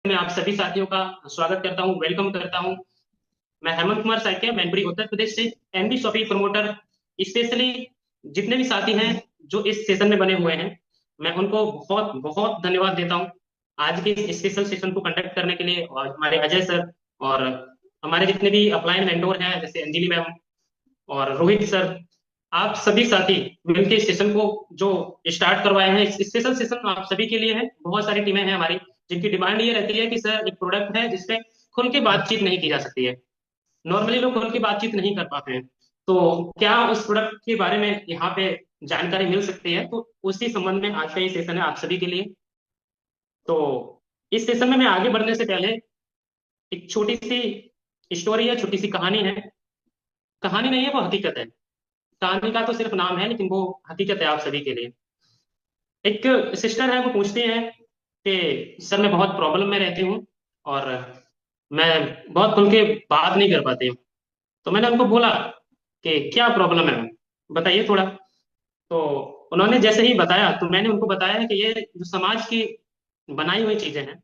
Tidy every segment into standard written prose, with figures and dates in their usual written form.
मैं आप सभी साथियों का स्वागत करता हूं, वेलकम करता हूं। मैं हेमंत कुमार साइकिया, मैनपुरी उत्तर प्रदेश से एमबी शॉपिंग प्रमोटर। स्पेशली जितने भी साथी हैं जो इस सेशन में बने हुए हैं, मैं उनको बहुत बहुत धन्यवाद देता हूं आज के इस स्पेशल सेशन को कंडक्ट करने के लिए। और हमारे अजय सर और हमारे जितने भी अपलाइन वेंडोर हैं जैसे अंजलि मैम और रोहित सर, आप सभी साथी मिलकर इस सेशन को जो स्टार्ट करवाए हैं। इस स्पेशल सेशन आप सभी के लिए है। बहुत सारी टीमें हैं हमारी जिनकी डिमांड ये रहती है कि सर एक प्रोडक्ट है जिसपे खुल के बातचीत नहीं की जा सकती है। नॉर्मली लोग खुल के बातचीत नहीं कर पाते हैं, तो क्या उस प्रोडक्ट के बारे में यहाँ पे जानकारी मिल सकती है? तो उसी संबंध में आज का ये सेशन है आप सभी के लिए। तो इस सेशन में मैं आगे बढ़ने से पहले एक छोटी सी स्टोरी है, छोटी सी कहानी है। कहानी नहीं है, वो हकीकत है। कहानी का तो सिर्फ नाम है, लेकिन वो हकीकत है आप सभी के लिए। एक सिस्टर है, वो पूछती है कि सर मैं बहुत प्रॉब्लम में रहती हूँ और मैं बहुत खुल के बात नहीं कर पाती हूँ। तो मैंने उनको बोला कि क्या प्रॉब्लम है, बताइए थोड़ा। तो उन्होंने जैसे ही बताया तो मैंने उनको बताया कि ये जो समाज की बनाई हुई चीजें हैं,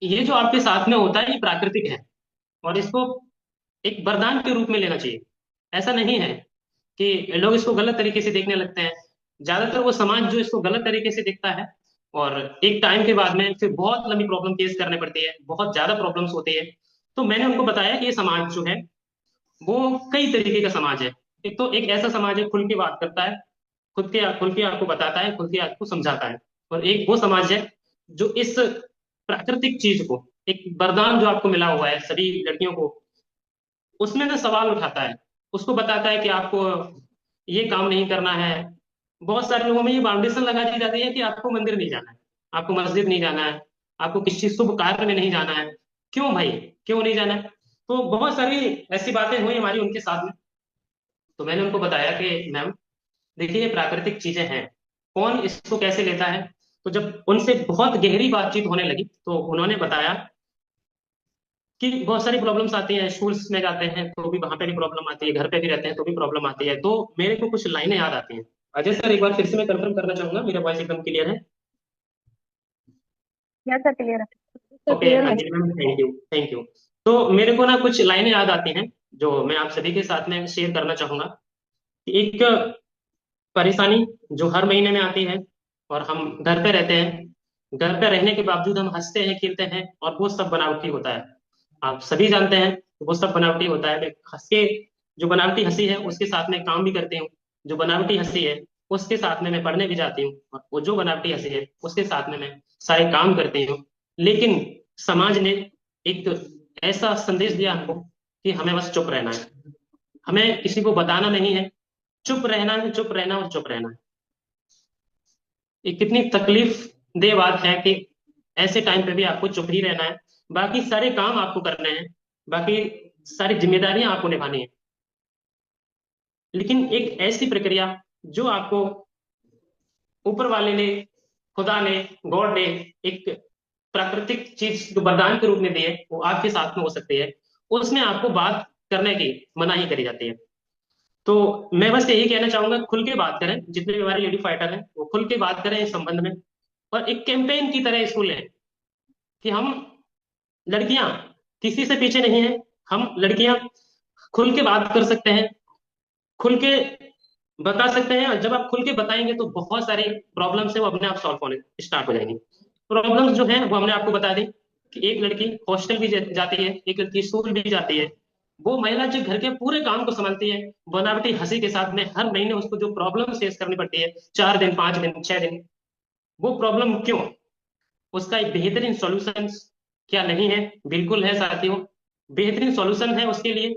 ये जो आपके साथ में होता है ये प्राकृतिक है और इसको एक वरदान के रूप में लेना चाहिए। ऐसा नहीं है कि लोग इसको गलत तरीके से देखने लगते हैं। ज्यादातर वो समाज जो इसको गलत तरीके से देखता है और एक टाइम के बाद में फिर बहुत लंबी प्रॉब्लम फेस करनी पड़ती है, बहुत ज्यादा प्रॉब्लम्स होती है। तो मैंने उनको बताया कि ये समाज जो है वो कई तरीके का समाज है। एक तो एक ऐसा समाज है खुल के बात करता है, खुल के आपको बताता है, खुल के आपको समझाता है। और एक वो समाज है जो इस प्राकृतिक चीज को, एक वरदान जो आपको मिला हुआ है सभी लड़कियों को, उसमें ना सवाल उठाता है, उसको बताता है कि आपको ये काम नहीं करना है। बहुत सारे लोगों में ये बाउंडेशन लगा दी जाती है कि आपको मंदिर नहीं जाना है, आपको मस्जिद नहीं जाना है, आपको किसी शुभ कार्य में नहीं जाना है। क्यों भाई, क्यों नहीं जाना है? तो बहुत सारी ऐसी बातें हुई हमारी उनके साथ में। तो मैंने उनको बताया कि मैम देखिए ये प्राकृतिक चीजें हैं, कौन इसको कैसे लेता है। तो जब उनसे बहुत गहरी बातचीत होने लगी तो उन्होंने बताया कि बहुत सारी प्रॉब्लम्स आती हैं, स्कूल्स में जाते हैं तो भी वहां पे भी प्रॉब्लम आती है, घर पे भी रहते हैं तो भी प्रॉब्लम आती है। तो मेरे को कुछ लाइनें याद आती हैं। अजय सर एक बार फिर से मैं कंफर्म करना चाहूंगा, मेरा वॉइस एकदम क्लियर है? यस सर, क्लियर है। सर ओके क्लियर है। Anjali ma'am, thank you thank you. तो मेरे को ना कुछ लाइनें याद आती हैं जो मैं आप सभी के साथ में शेयर करना चाहूंगा। कि एक परेशानी जो हर महीने में आती है और हम घर पे रहते हैं, घर पे रहने के बावजूद हम हंसते हैं खेलते हैं और वो सब बनावटी होता है। आप सभी जानते हैं कि वो सब बनावटी होता है। मैं हंस के, जो बनावटी हंसी है उसके साथ में काम भी करती हूँ, जो बनावटी हंसी है उसके साथ में मैं पढ़ने भी जाती हूँ, और वो जो बनावटी हंसी है उसके साथ में मैं सारे काम करती हूँ। लेकिन समाज ने एक ऐसा संदेश दिया हमको कि हमें बस चुप रहना है, हमें किसी को बताना नहीं है, चुप रहना है, चुप रहना और चुप रहना है। ये कितनी तकलीफ दे बात है कि ऐसे टाइम पे भी आपको चुप ही रहना है। बाकी सारे काम आपको करने हैं, बाकी सारी जिम्मेदारियां आपको निभानी है। लेकिन एक ऐसी प्रक्रिया जो आपको ऊपर वाले ने, खुदा ने, गॉड ने एक प्राकृतिक चीज जो वरदान के रूप में दी है वो आपके साथ में हो सकती है, उसमें आपको बात करने की मनाही करी जाती है। तो मैं बस यही कहना चाहूंगा, खुल के बात करें, जितने भी हमारे लेडी फाइटर हैं वो खुल के बात करें इस संबंध में। और एक कैंपेन की तरह इसको लें कि हम लड़कियां किसी से पीछे नहीं है। हम लड़कियां खुल के बात कर सकते हैं, खुल के बता सकते हैं, और जब आप खुल के बताएंगे तो बहुत सारी प्रॉब्लम्स है वो अपने आप सॉल्व होने स्टार्ट हो जाएंगी। प्रॉब्लम्स जो है वो हमने आपको बता दी कि एक लड़की हॉस्टल भी जाती है, एक लड़की स्कूल भी जाती है। वो महिला जो घर के पूरे काम को संभालती है बनावटी हंसी के साथ में, हर महीने उसको जो प्रॉब्लम फेस करनी पड़ती है, 4 दिन 5 दिन 6 दिन, वो प्रॉब्लम क्यों? उसका एक बेहतरीन सॉल्यूशन क्या नहीं है? बिल्कुल है साथियों, बेहतरीन सॉल्यूशन है उसके लिए।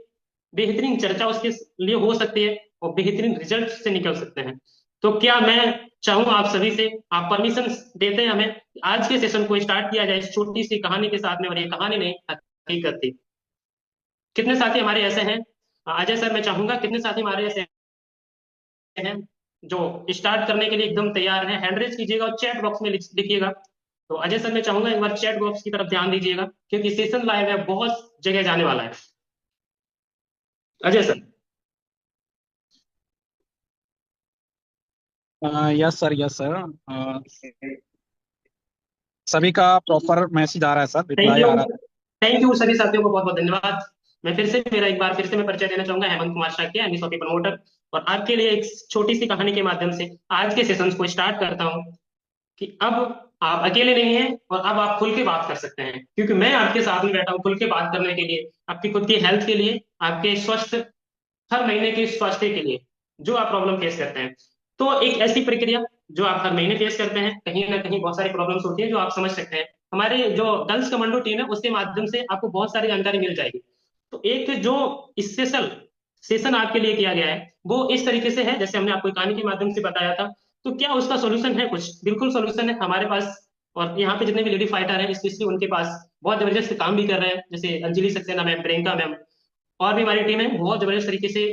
बेहतरीन चर्चा उसके लिए हो सकती है और बेहतरीन रिजल्ट से निकल सकते हैं। तो क्या मैं चाहूँ आप सभी से, आप परमिशन देते हैं हमें, आज के सेशन को स्टार्ट किया जाए इस छोटी सी कहानी के साथ में? और ये कहानी नहीं, हकीकत थी। कितने साथी हमारे ऐसे हैं? अजय सर मैं चाहूंगा, कितने साथी हमारे ऐसे हैं जो स्टार्ट करने के लिए एकदम तैयार हैं? हैंड रेज कीजिएगा और चैट बॉक्स में लिखिएगा। तो अजय सर मैं चाहूंगा एक बार चैट बॉक्स की तरफ ध्यान दीजिएगा, क्योंकि सेशन लाइव है, बहुत जगह जाने वाला है। Ajay sir. Yes sir, yes sir. सभी का प्रॉपर मैसेज आ रहा है सर, थैंक रिप्लाई यू। आ रहा थैंक यू सभी साथियों को बहुत बहुत धन्यवाद। मैं फिर से मेरा एक बार फिर से मैं परिचय देना चाहूंगा, Hemant Kumar Shakya, MB Shoppe promoter. और आपके लिए एक छोटी सी कहानी के माध्यम से आज के सेशंस को स्टार्ट करता हूँ कि अब आप अकेले नहीं हैं और अब आप खुल के बात कर सकते हैं, क्योंकि मैं आपके साथ में बैठा हूँ खुल के बात करने के लिए, आपकी खुद की हेल्थ के लिए, आपके स्वस्थ हर महीने के स्वास्थ्य के लिए जो आप प्रॉब्लम फेस करते हैं। तो एक ऐसी प्रक्रिया जो आप हर महीने फेस करते हैं, कहीं ना कहीं बहुत सारी प्रॉब्लम्स होती है जो आप समझ सकते हैं। हमारे जो गर्ल्स कमांडो टीम है उसके माध्यम से आपको बहुत सारी जानकारी मिल जाएगी। तो एक जो स्पेशल सेशन आपके लिए किया गया है वो इस तरीके से है, जैसे हमने आपको कहानी के माध्यम से बताया था। तो क्या उसका सोल्यूशन है? कुछ बिल्कुल सोल्यूशन है हमारे पास। और यहाँ पे जितने भी लेडी फाइटर हैं स्पेशली उनके पास बहुत जबरदस्त काम भी कर रहे हैं, जैसे अंजलि सक्सेना मैम, प्रियंका मैम, और भी हमारी टीम है बहुत जबरदस्त तरीके से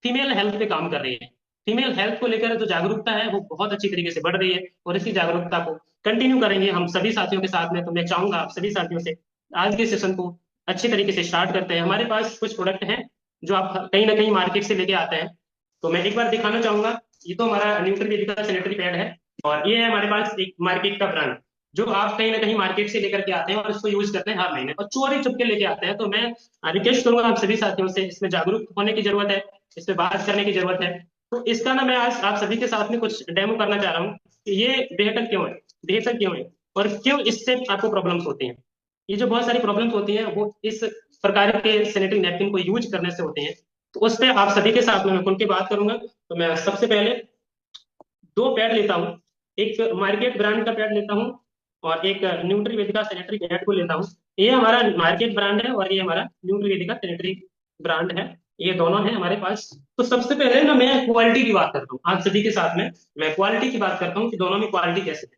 फीमेल हेल्थ पे काम कर रही है। फीमेल हेल्थ को लेकर जो जागरूकता है वो बहुत अच्छी तरीके से बढ़ रही है, और इसी जागरूकता को कंटिन्यू करेंगे हम सभी साथियों के साथ में। तो मैं चाहूंगा आप सभी साथियों से आज के सेशन को अच्छे तरीके से स्टार्ट करते हैं। हमारे पास कुछ प्रोडक्ट हैं जो आप कहीं ना कहीं मार्केट से लेके आते हैं। तो मैं एक बार दिखाना चाहूंगा, ये तो हमारा न्यूट्रीवेदिक का सैनिटरी पैड है, और ये है हमारे पास एक मार्केट का ब्रांड जो आप कहीं ना कहीं मार्केट से लेकर के आते हैं और इसको यूज करते हैं हर महीने और चोरी चुपके लेके आते हैं। तो मैं रिक्वेस्ट करूंगा आप सभी साथियों से, इसमें जागरूक होने की जरूरत है, इस पे बात करने की जरूरत है। तो इसका ना मैं आज आप सभी के साथ में कुछ डेमो करना चाह रहा हूँ कि ये बेहतर क्यों है, बेहतर क्यों है, और क्यों इससे आपको प्रॉब्लम्स होती हैं। ये जो बहुत सारी प्रॉब्लम्स होती हैं वो इस प्रकार के सैनिटरी नैपकिन को यूज करने से होती हैं। तो उस पर आप सभी के साथ में मैं खुल के बात करूंगा। तो मैं सबसे पहले दो पैड लेता हूँ, एक मार्केट ब्रांड का पैड लेता हूँ और एक न्यूट्रीवेदिका सैनिटरी पैड को लेता हूँ। ये हमारा मार्केट ब्रांड है और ये हमारा न्यूट्रीवेदिका सैनिटरी ब्रांड है, ये दोनों है हमारे पास। तो सबसे पहले ना मैं क्वालिटी की बात करता हूँ आप सभी के साथ में, मैं क्वालिटी की बात करता हूँ कि दोनों में क्वालिटी कैसे है।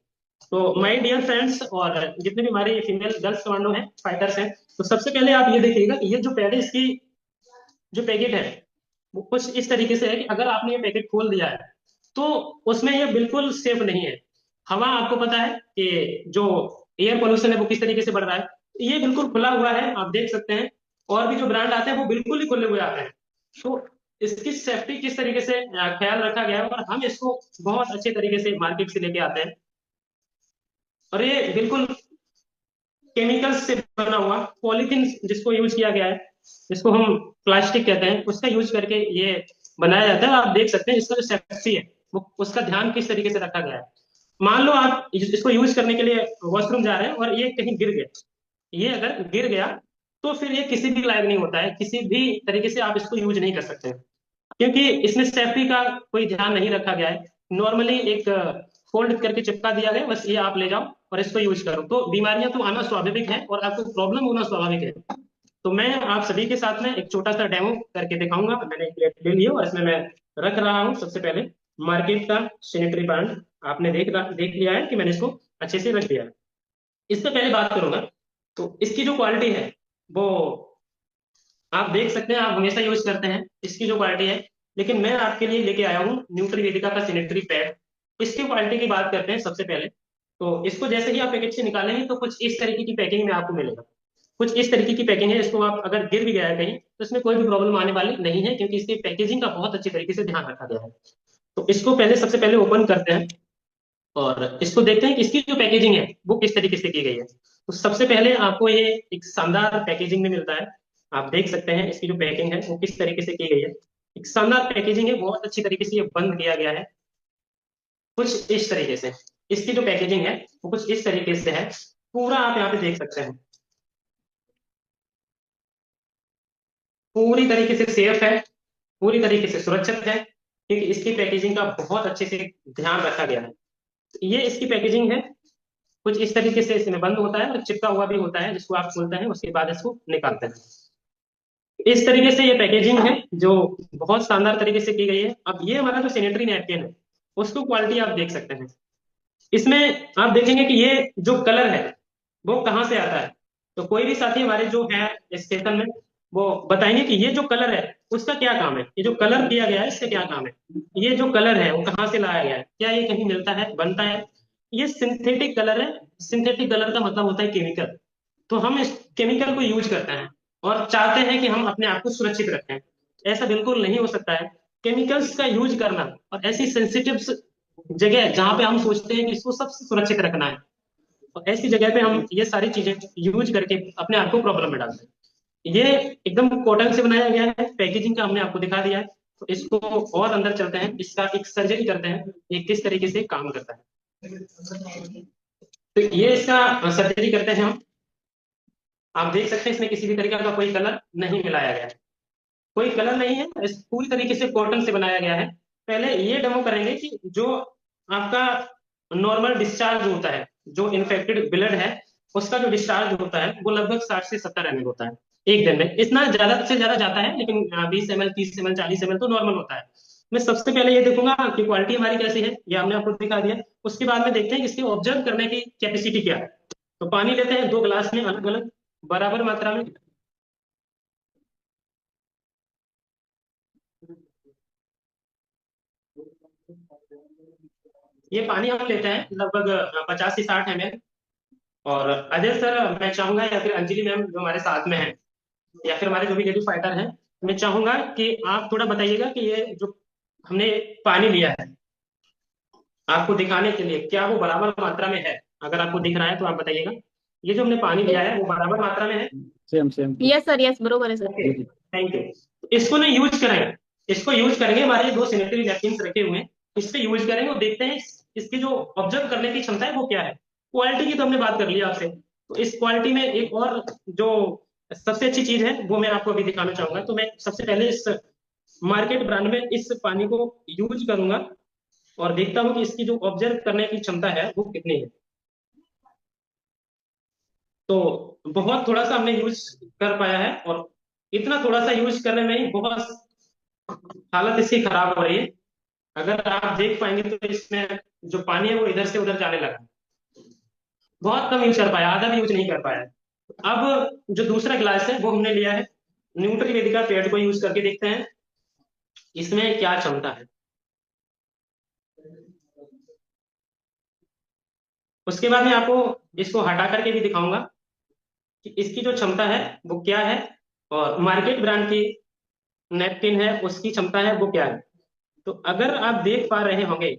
तो माय डियर फ्रेंड्स और जितने भी हमारे फीमेल गर्ल्स कमांडो हैं, फाइटर्स हैं, तो सबसे पहले आप ये देखिएगा कि ये जो पैड है इसकी जो पैकेट है वो कुछ इस तरीके से है कि अगर आपने ये पैकेट खोल दिया है तो उसमें ये बिल्कुल सेफ नहीं है। हवा आपको पता है कि जो एयर पोल्यूशन है वो किस तरीके से बढ़ रहा है, ये बिल्कुल खुला हुआ है, आप देख सकते हैं। और भी जो ब्रांड आते हैं वो बिल्कुल ही खुले हुए आते हैं। तो इसकी सेफ्टी किस तरीके से ख्याल रखा गया है, और हम इसको बहुत अच्छे तरीके से मार्केट से लेके आते हैं। और ये बिल्कुल केमिकल्स से बना हुआ पॉलीथीन जिसको यूज किया गया है, जिसको हम प्लास्टिक कहते हैं, उसका यूज करके ये बनाया जाता है। आप देख सकते हैं इसका जो सेफ्टी है वो उसका ध्यान किस तरीके से रखा गया है। मान लो आप इसको यूज करने के लिए वॉशरूम जा रहे हैं और ये कहीं गिर गया, ये अगर गिर गया तो फिर ये किसी भी लायक नहीं होता है, किसी भी तरीके से आप इसको यूज नहीं कर सकते हैं, क्योंकि इसमें सेफ्टी का कोई ध्यान नहीं रखा गया है। नॉर्मली एक फोल्ड करके चिपका दिया गया, बस ये आप ले जाओ और इसको यूज करो। तो बीमारियां तो आना स्वाभाविक है और आपको प्रॉब्लम होना स्वाभाविक है। तो मैं आप सभी के साथ में एक छोटा सा डेमो करके दिखाऊंगा। मैंने एक प्लेट ले लिया और इसमें मैं रख रहा हूँ सबसे पहले मार्केट का सैनिटरी पैड। आपने देख लिया है कि मैंने इसको अच्छे से रख दिया है। इस पे पहले बात करूंगा। तो इसकी जो क्वालिटी है वो आप देख सकते हैं, आप हमेशा यूज करते हैं इसकी जो क्वालिटी है। लेकिन मैं आपके लिए लेके आया हूँ न्यूट्रीवेदिका का सैनिटरी पैड। इसकी क्वालिटी की बात करते हैं सबसे पहले। तो इसको जैसे ही आप पैकेट से निकालेंगे तो कुछ इस तरीके की पैकिंग में आपको मिलेगा, कुछ इस तरीके की पैकिंग है। इसको आप अगर गिर भी गया है कहीं तो इसमें कोई भी प्रॉब्लम आने वाली नहीं है, क्योंकि इसकी पैकेजिंग का बहुत अच्छी तरीके से ध्यान रखा गया है। तो इसको पहले सबसे पहले ओपन करते हैं और इसको देखते हैं कि इसकी जो पैकेजिंग है वो किस तरीके से की गई है। तो सबसे पहले आपको ये एक शानदार पैकेजिंग में मिलता है। आप देख सकते हैं इसकी जो पैकिंग है वो किस तरीके से की गई है। एक शानदार पैकेजिंग है, बहुत अच्छी तरीके से ये बंद किया गया है, कुछ इस तरीके से। इसकी जो पैकेजिंग है वो कुछ इस तरीके से है, पूरा आप यहाँ पे देख सकते हैं, पूरी तरीके से सेफ है, पूरी तरीके से सुरक्षित है, क्योंकि इसकी पैकेजिंग का बहुत अच्छे से ध्यान रखा गया है। ये इसकी पैकेजिंग है, कुछ इस तरीके से इसमें बंद होता है और चिपका हुआ भी होता है, जिसको आप खोलते हैं उसके बाद इसको निकालते हैं। इस तरीके से ये पैकेजिंग है जो बहुत शानदार तरीके से की गई है। अब ये हमारा जो सैनिटरी नैपकिन है उसको क्वालिटी आप देख सकते हैं। इसमें आप देखेंगे कि ये जो कलर है वो कहाँ से आता है। तो कोई भी साथी हमारे जो है इस सेशन में वो बताएंगे कि ये जो कलर है उसका क्या काम है, ये जो कलर दिया गया है इसका क्या काम है, ये जो कलर है वो कहाँ से लाया गया है, क्या ये कहीं मिलता है, बनता है। ये सिंथेटिक कलर है। सिंथेटिक कलर का मतलब होता है केमिकल। तो हम इस केमिकल को यूज करते हैं और चाहते हैं कि हम अपने आप को सुरक्षित रखें। ऐसा बिल्कुल नहीं हो सकता है। केमिकल्स का यूज करना और ऐसी सेंसिटिव जगह जहां पे हम सोचते हैं कि इसको सबसे सुरक्षित रखना है, और ऐसी जगह पे हम ये सारी चीजें यूज करके अपने आप को प्रॉब्लम में डालते हैं। ये एकदम कॉटन से बनाया गया है, पैकेजिंग का हमने आपको दिखा दिया है। तो इसको और अंदर चलते हैं, इसका एक सर्जरी करते हैं, ये किस तरीके से काम करता है। तो ये इसका सर्जरी करते हैं हम। आप देख सकते हैं इसमें किसी भी तरीके का कोई कलर नहीं मिलाया गया है, कोई कलर नहीं है, इस पूरी तरीके से कॉटन से बनाया गया है। पहले ये डेमो करेंगे कि जो आपका नॉर्मल डिस्चार्ज होता है, जो इन्फेक्टेड ब्लड है उसका जो डिस्चार्ज होता है वो लगभग 60 से 70 ml होता है एक दिन में। इतना ज्यादा से ज्यादा जाता है, लेकिन 20 ml 30 ml 40 ml तो नॉर्मल होता है। मैं सबसे पहले ये देखूंगा कि क्वालिटी हमारी कैसी है, ये हमने आपको दिखा दिया। उसके बाद में देखते हैं कि इसकी ऑब्जर्व करने की कैपेसिटी क्या है। तो पानी लेते हैं 2 गिलास में, अलग अलग बराबर मात्रा में। ये पानी हम लेते हैं लगभग 50 से 60 ml। और अजय सर, मैं चाहूंगा, या फिर अंजलि मैम जो हमारे साथ में है, या फिर हमारे जो भी लेडी फाइटर हैं, मैं चाहूंगा कि आप थोड़ा बताइएगा कि ये जो हमने पानी लिया है आपको दिखाने के लिए, क्या वो बराबर मात्रा में है? अगर आपको दिख रहा है तो आप बताइएगा। ये जो हमने पानी लिया है वो बराबर मात्रा में है? Same same. Yes sir, yes बरोबर है सर। Okay, thank you. इसको ना यूज करेंगे, इसको यूज करेंगे। हमारे 2 सैनिटरी नैपकिन रखे हुए हैं, इस पे यूज करेंगे और देखते हैं इसकी जो ऑब्जर्व करने की क्षमता है वो क्या है। क्वालिटी की तो हमने बात कर ली आपसे, तो इस क्वालिटी में एक और जो सबसे अच्छी चीज है वो मैं आपको अभी दिखाना चाहूंगा। तो मैं सबसे पहले इस मार्केट ब्रांड में इस पानी को यूज करूंगा और देखता हूँ कि इसकी जो ऑब्जर्व करने की क्षमता है वो कितनी है। तो बहुत थोड़ा सा हमने यूज कर पाया है, और इतना थोड़ा सा यूज करने में ही बहुत हालत इसकी खराब हो रही है। अगर आप देख पाएंगे तो इसमें जो पानी है वो इधर से उधर जाने लगा। बहुत कम यूज कर पाया, आधा भी यूज नहीं कर पाया। अब जो दूसरा गिलास है वो हमने लिया है न्यूट्रीवेदिका पेड को यूज करके देखते हैं इसमें क्या क्षमता है। उसके बाद मैं आपको इसको हटा करके भी दिखाऊंगा कि इसकी जो क्षमता है वो क्या है, और मार्केट ब्रांड की नैपकिन है उसकी क्षमता है वो क्या है। तो अगर आप देख पा रहे होंगे,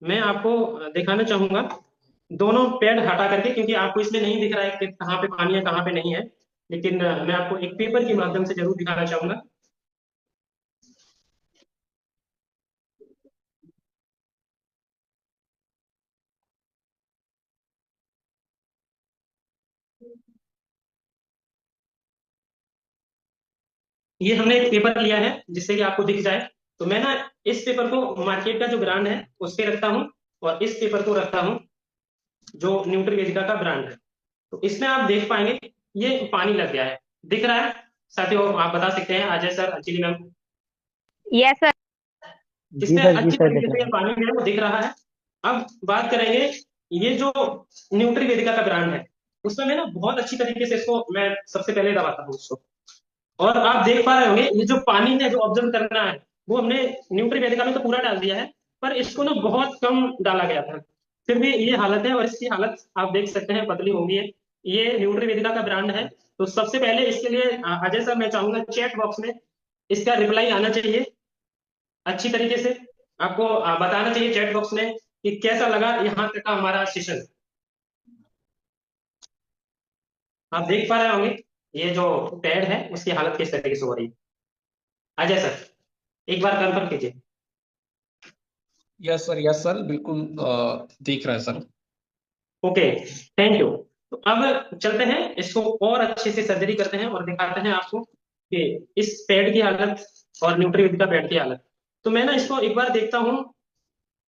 मैं आपको दिखाना चाहूंगा दोनों पैड हटा करके, क्योंकि आपको इसमें नहीं दिख रहा है कि कहाँ पे पानी है कहाँ पे नहीं है। लेकिन मैं आपको एक पेपर के माध्यम से जरूर दिखाना चाहूंगा। ये हमने एक पेपर लिया है जिससे कि आपको दिख जाए। तो मैं ना इस पेपर को मार्केट का जो ब्रांड है उस पे रखता हूँ, और इस पेपर को रखता हूँ जो न्यूट्रीवेदिका का ब्रांड है। तो इसमें आप देख पाएंगे ये पानी लग गया है, दिख रहा है साथियों? आप बता सकते हैं Ajay sir, Anjali ma'am? Yes sir. जी इसमें सर, जी अच्छी सर, तरीके देख से ये रहे पानी जो है वो दिख रहा है। अब बात करेंगे ये जो न्यूट्रीवेदिका का ब्रांड है, उसमें मैं ना बहुत अच्छी तरीके से इसको मैं सबसे पहले दबाता हूँ उसको। और आप देख पा रहे होंगे ये जो पानी है जो ऑब्जर्व करना है वो हमने न्यूट्रीवेदिका में तो पूरा डाल दिया है, पर इसको ना बहुत कम डाला गया था। फिर भी ये हालत है, और इसकी हालत आप देख सकते हैं पतली हो गई है। ये न्यूट्रीवेदिका का ब्रांड है। तो सबसे पहले इसके लिए अजय सर, मैं चाहूंगा चैट बॉक्स में इसका रिप्लाई आना चाहिए अच्छी तरीके से। आपको बताना चाहिए चैट बॉक्स में कि कैसा लगा यहाँ तक का हमारा सेशन। आप देख पा रहे होंगे ये जो पैड है उसकी हालत किस तरीके से हो रही है। अजय सर, एक बार कंफर्म कीजिए। यस सर, बिल्कुल देख रहा है सर। Okay, thank you. तो अब चलते हैं इसको और अच्छे से सर्जरी करते हैं और दिखाते हैं आपको कि इस पैड की हालत और न्यूट्रीविद का पैड की हालत। तो मैं ना इसको एक बार देखता हूँ,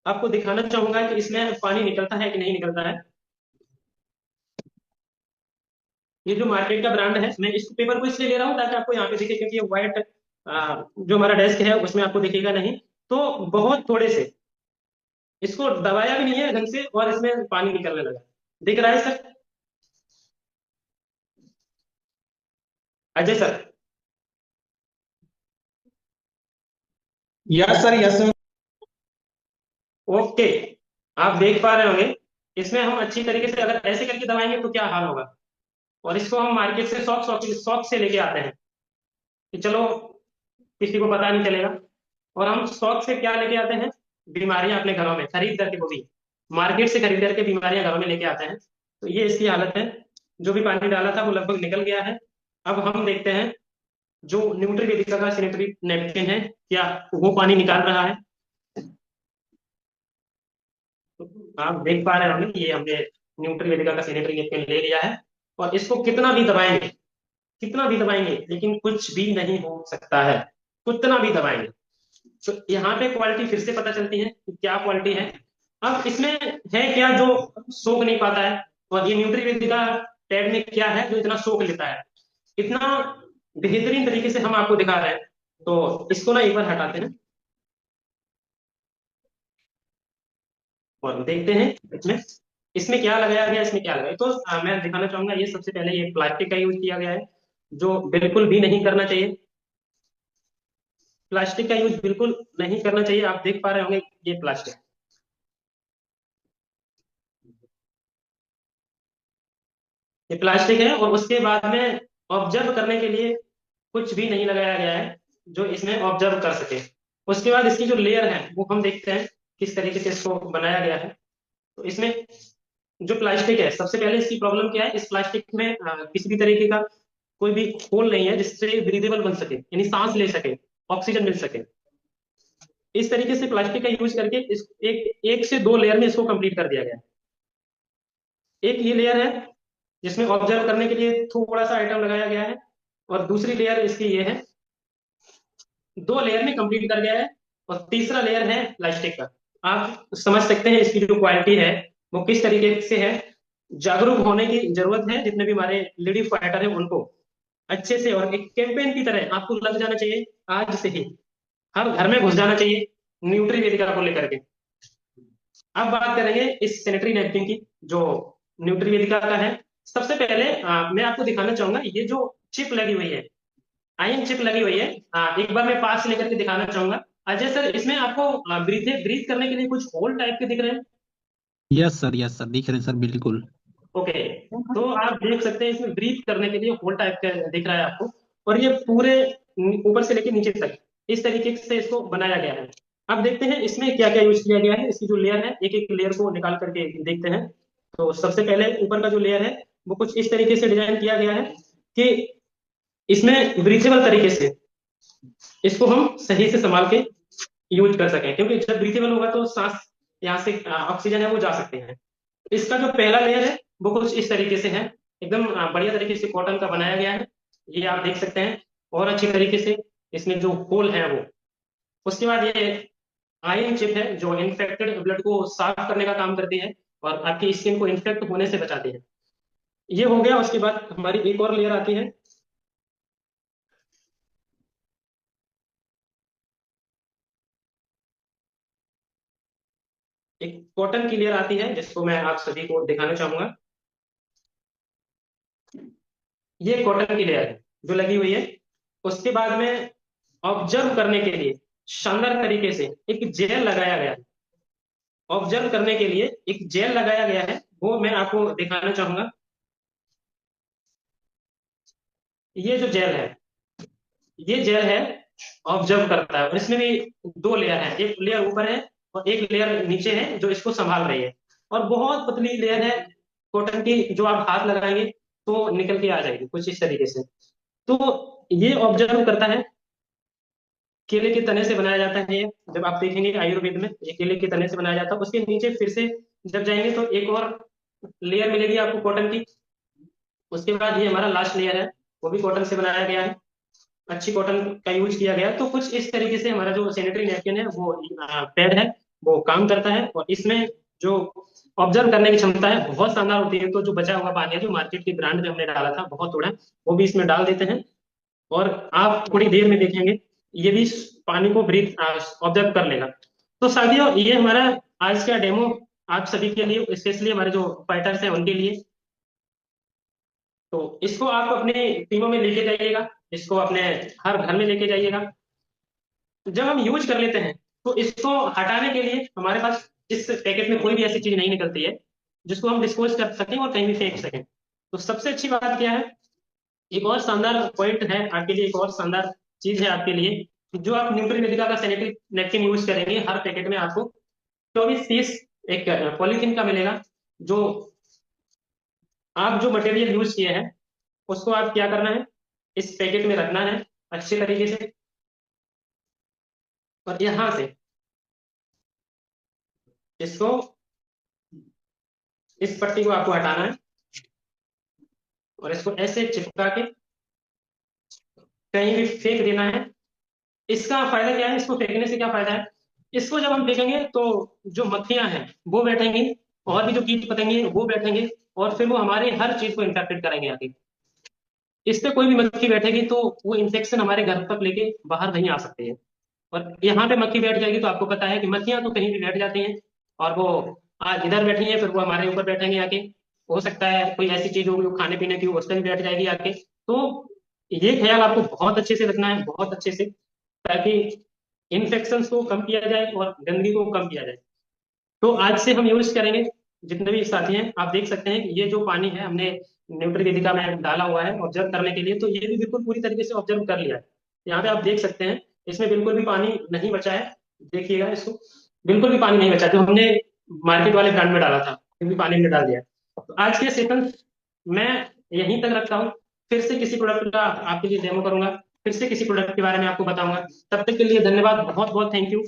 आपको दिखाना चाहूंगा कि इसमें पानी निकलता है कि नहीं निकलता है। ये जो मार्केट का ब्रांड है, मैं इस पेपर को इसलिए ले रहा हूँ ताकि आपको यहाँ पे दिखे, क्योंकि ये व्हाइट जो हमारा डेस्क है उसमें आपको दिखेगा नहीं। तो बहुत थोड़े से इसको दबाया भी नहीं है ढंग से और इसमें पानी निकलने लगा। दिख रहा है sir? Ajay sir? Yes sir, yes sir. Okay, आप देख पा रहे होंगे इसमें हम अच्छी तरीके से अगर ऐसे करके दबाएंगे तो क्या हाल होगा। और इसको हम मार्केट से शॉप से लेके आते हैं कि चलो किसी को पता नहीं चलेगा। और हम शॉप से क्या लेके आते हैं? बीमारियां अपने घरों में खरीद करके, वो भी मार्केट से खरीद करके बीमारियां घरों में लेके आते हैं। तो ये इसकी हालत है। जो भी पानी डाला था वो लगभग निकल गया है। अब हम देखते हैं जो न्यूट्रीवेदिका का सैनिटरी नैपकिन है क्या वो पानी निकाल रहा है। तो आप देख पा रहे होंगे ये हमने न्यूट्रीवेदिका का सैनिटरी नैपकिन ले लिया है और इसको कितना भी दबाएंगे लेकिन कुछ भी नहीं हो सकता है, कितना भी दबाएंगे। तो यहाँ पे क्वालिटी फिर से पता चलती है कि क्या क्वालिटी है। अब इसमें है क्या जो सोख नहीं पाता है, और ये न्यूट्रीवेदिका टैग में क्या है जो इतना सोख लेता है। इतना बेहतरीन तरीके से हम आपको दिखा रहे हैं। तो इसको ना एक बार हटाते हैं और देखते हैं इसमें इसमें क्या लगाया गया, इसमें क्या लगाया। तो मैं दिखाना चाहूंगा ये सबसे पहले ये प्लास्टिक का यूज किया गया है जो बिल्कुल भी नहीं करना चाहिए। प्लास्टिक का यूज बिल्कुल नहीं करना चाहिए। आप देख पा रहे होंगे ये प्लास्टिक, ये प्लास्टिक है और उसके बाद में ऑब्जर्व करने के लिए कुछ भी नहीं लगाया गया है जो इसमें ऑब्जर्व कर सके। उसके बाद इसकी जो लेयर है वो हम देखते हैं किस तरीके से इसको बनाया गया है। तो इसमें जो प्लास्टिक है, सबसे पहले इसकी प्रॉब्लम क्या है, इस प्लास्टिक में किसी भी तरीके का कोई भी होल नहीं है जिससे ब्रीदेबल बन सके, यानी सांस ले सके, ऑक्सीजन मिल सके। इस तरीके से प्लास्टिक का यूज करके इस एक से दो लेयर में इसको कंप्लीट कर दिया गया है। एक ये लेयर है जिसमें ऑब्जर्व करने के लिए थोड़ा सा आइटम लगाया गया है, और दूसरी लेयर इसकी ये है। दो लेयर में कंप्लीट कर गया है, और तीसरा लेयर है प्लास्टिक का। आप समझ सकते हैं इसकी जो क्वालिटी है वो किस तरीके से है। जागरूक होने की जरूरत है, जितने भी हमारे लेडी फाइटर हैं उनको अच्छे से, और एक कैंपेन की तरह आपको लग जाना चाहिए आज से ही, हर घर में घुस जाना चाहिए न्यूट्री वेदिका को लेकर के। अब बात करेंगे इस सैनिटरी नैपकिन की जो न्यूट्री वेदिका का है। सबसे पहले मैं आपको दिखाना चाहूंगा ये जो चिप लगी हुई है, आयन चिप लगी हुई है। एक बार मैं पास से लेकर के दिखाना चाहूंगा। अजय सर, इसमें आपको ब्रीथ करने के लिए कुछ होल टाइप के दिख रहे हैं। यस सर दिख रहे हैं सर बिल्कुल। ओके, तो आप देख सकते हैं इसमें ब्रीथ करने के लिए होल टाइप का दिख रहा है आपको, और ये पूरे ऊपर से लेकर नीचे तक इस तरीके से इसको बनाया गया है। अब देखते हैं इसमें क्या क्या यूज किया गया है। इसकी जो लेयर है एक एक लेयर को निकाल करके देखते हैं। तो सबसे पहले ऊपर का जो लेयर है वो कुछ इस तरीके से डिजाइन किया गया है कि इसमें ब्रीथेबल तरीके से इसको हम सही से संभाल के यूज कर सकें, क्योंकि जब ब्रीथेबल होगा तो सांस यहाँ से ऑक्सीजन है वो जा सकते हैं। इसका जो पहला लेयर है वो कुछ इस तरीके से है, एकदम बढ़िया तरीके से कॉटन का बनाया गया है, ये आप देख सकते हैं। और अच्छी तरीके से इसमें जो होल है वो, उसके बाद ये आयन चिप है जो इन्फेक्टेड ब्लड को साफ करने का काम करती है और आपकी स्किन को इन्फेक्ट होने से बचाती है। ये हो गया। उसके बाद हमारी एक और लेयर आती है, एक कॉटन की लेयर आती है जिसको मैं आप सभी को दिखाना चाहूंगा। ये कॉटन की लेयर है जो लगी हुई है। उसके बाद में ऑब्जर्व करने के लिए शानदार तरीके से एक जेल लगाया गया है। ऑब्जर्व करने के लिए एक जेल लगाया गया है, वो मैं आपको दिखाना चाहूंगा। ये जो जेल है, ये जेल है ऑब्जर्व करता है, और इसमें भी दो लेयर है, एक लेयर ऊपर है और एक लेयर नीचे है जो इसको संभाल रही है। और बहुत पतली लेयर है कॉटन की, जो आप हाथ लगाएंगे तो निकल के आ जाएगी कुछ इस तरीके से। तो ये ऑब्जर्व करता है। केले के तने से बनाया जाता है ये, जब आप देखेंगे आयुर्वेद में ये केले के तने से बनाया जाता है। उसके नीचे फिर से जब जाएंगे तो एक और लेयर मिलेगी आपको कॉटन की। उसके बाद ये हमारा लास्ट लेयर है, वो भी कॉटन से बनाया गया है, अच्छी कॉटन का यूज किया गया। तो कुछ इस तरीके से हमारा जो सैनिटरी नैपकिन है वो पैड है वो काम करता है। और इसमें जो ऑब्जर्व करने की क्षमता है बहुत शानदार होती है। तो जो बचा हुआ पानी है जो मार्केट की ब्रांड में हमने डाला था बहुत थोड़ा, वो भी इसमें डाल देते हैं, और आप थोड़ी देर में देखेंगे ये भी पानी को ब्रीथ ऑब्जर्व कर लेगा। तो साथियों, ये हमारा आज का डेमो आप सभी के लिए, स्पेशली हमारे जो फाइटर्स हैं उनके लिए। तो इसको आप अपने टीमों में लेके जाइएगा, इसको अपने हर घर में लेके जाइएगा। तो जब हम यूज कर लेते हैं तो इसको हटाने के लिए हमारे पास इस पैकेट में कोई भी ऐसी चीज नहीं निकलती है जिसको हम डिस्पोज कर सकें और कहीं भी फेंक सकें। तो सबसे अच्छी बात क्या है, एक और शानदार पॉइंट है आपके लिए, एक और शानदार चीज है आपके लिए, जो आप न्यूट्रीवेदिका का सैनिटरी नैपकिन यूज करेंगे हर पैकेट में आपको 24 पीस एक पॉलीथीन का मिलेगा, जो आप जो मटेरियल यूज किए हैं उसको आप क्या करना है, इस पैकेट में रखना है अच्छे तरीके से, और यहां से इसको, इस पट्टी को आपको हटाना है और इसको ऐसे चिपका के कहीं भी फेंक देना है। इसका फायदा क्या है, इसको फेंकने से क्या फायदा है, इसको जब हम फेंकेंगे तो जो मक्खियां हैं वो बैठेंगी, और भी जो कीट पतंगे हैं वो बैठेंगे, और फिर वो हमारे हर चीज को इन्फेक्टेड करेंगे आगे। इस पे कोई भी मक्खी बैठेगी तो वो इन्फेक्शन हमारे घर तक लेके बाहर नहीं आ सकते हैं। और यहाँ पे मक्खी बैठ जाएगी तो आपको पता है कि मक्खियां तो कहीं भी बैठ जाती हैं, और वो आज इधर बैठी है फिर वो हमारे ऊपर बैठेंगे आके। हो सकता है कोई ऐसी चीज होगी वो खाने पीने की, उस पर भी बैठ जाएगी आके। तो ये ख्याल आपको बहुत अच्छे से रखना है, बहुत अच्छे से, ताकि इन्फेक्शन को कम किया जाए और गंदगी को कम किया जाए। तो आज से हम यूज करेंगे, जितने भी साथी हैं आप देख सकते हैं कि ये जो पानी है हमने न्यूट्रीवेदिका में डाला हुआ है ऑब्जर्व करने के लिए, तो ये भी बिल्कुल पूरी तरीके से ऑब्जर्व कर लिया है। यहाँ पे आप देख सकते हैं इसमें बिल्कुल भी पानी नहीं बचा है, देखिएगा इसको, बिल्कुल भी पानी नहीं बचा जो हमने मार्केट वाले ब्रांड में डाला था, फिर भी पानी हमने डाल दिया। तो आज के सेशन मैं यहीं तक रखता हूँ, फिर से किसी प्रोडक्ट का आपके लिए डेमो करूंगा, फिर से किसी प्रोडक्ट के बारे में आपको बताऊंगा। तब तक के लिए धन्यवाद, बहुत बहुत थैंक यू।